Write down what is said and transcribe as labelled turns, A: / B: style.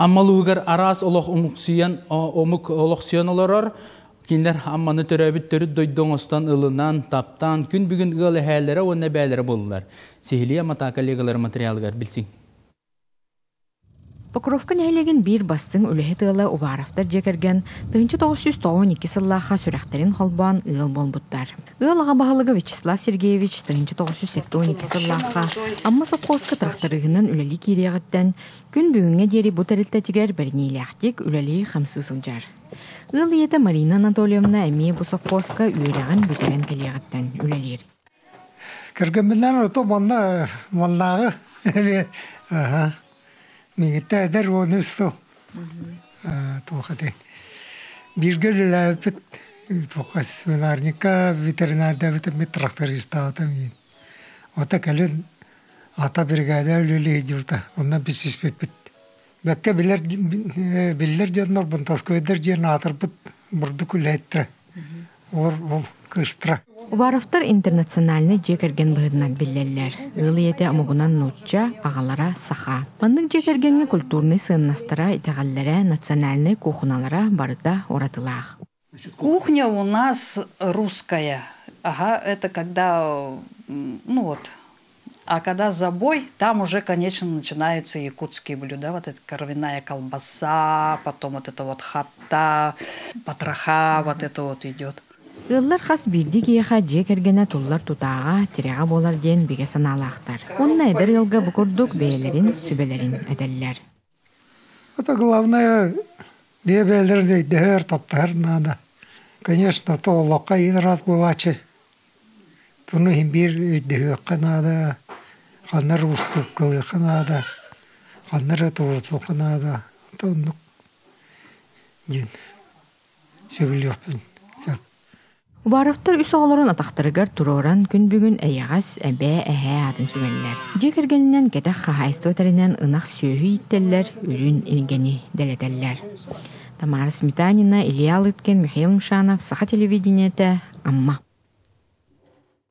A: Аммалугар арас олох умуксиян омук олохсиян олорор киндер амманы төрөбүт төрүт дойдоңостан ылынан таптан күн бүгүн гылы хәлләре онна бәләре булдылар. Сехилия мата коллегалар материалгар билсин.
B: Покровка нәйлеген бир бастың үлеһе тыгылы уларафтар жекерген 1992 сыллаха сүрәхтерин холбан ыл болбуттар. Ылга баһалыгы Вячеслав Сергеевич 1912 сыллаха амма сокоска тракторыгынан үлели кириягыттан күн бүгүнгө дери бу терилтетигер берниләхтик үлели хамсы сылжар. Ыл ете Марина Анатольевна эми бу сокоска үйрәгән бүтән келиягыттан үлелер.
C: Кергәннәр ото моннагы Мигите эдер онусу. Тухате. Биргелләр бит тухас семинарника ветеринарда бит тракториста атамин. Ата кален ата бригада үлеле журта. Онна бисис бит. Бәккә билләр җаннар бунтаскойдер җирне атырып бурды күләттер. Ор кыштра.
B: Уваровтар интернациональный жекерген быһыдынан биллеллер. Ылыйете амугунан нутча, агалара саха. Мандың жекергенге культурный сыннастара итагаллара национальный кухналара барыда оратылах.
D: Кухня у нас русская. Ага, это когда, а когда забой, там уже, конечно, начинаются якутские блюда. Вот эта кровяная колбаса, потом вот это вот хата, потроха, вот это вот идет.
B: Ыллар хас бирди кияха жекергене туллар тутаага тирега болар ден биге саналаактар. Онна эдер елга букурдук бээлерин, сүбелерин эделлер.
C: Это главное, бээлерин дехер таптар надо. Конечно, то лока идрат булачы. Туну химбир дехер надо. Ханнар уступ кылы надо. Ханнар туруту надо. Тонук. Дин. Сүбелёппен.
B: Уваровтар үс оғыларын атақтырыгар туроран күн бүгін әйағас әбә әхә атын сүгәлләр. Жекергенінен кәтәк қағайсты өтәрінен ынақ сөйі иттеллер, үрін ингені дәлетеллер. Тамара Сметанина, Илья Лыткен, Михаил Мшанов, Саха телевидениеті, Амма.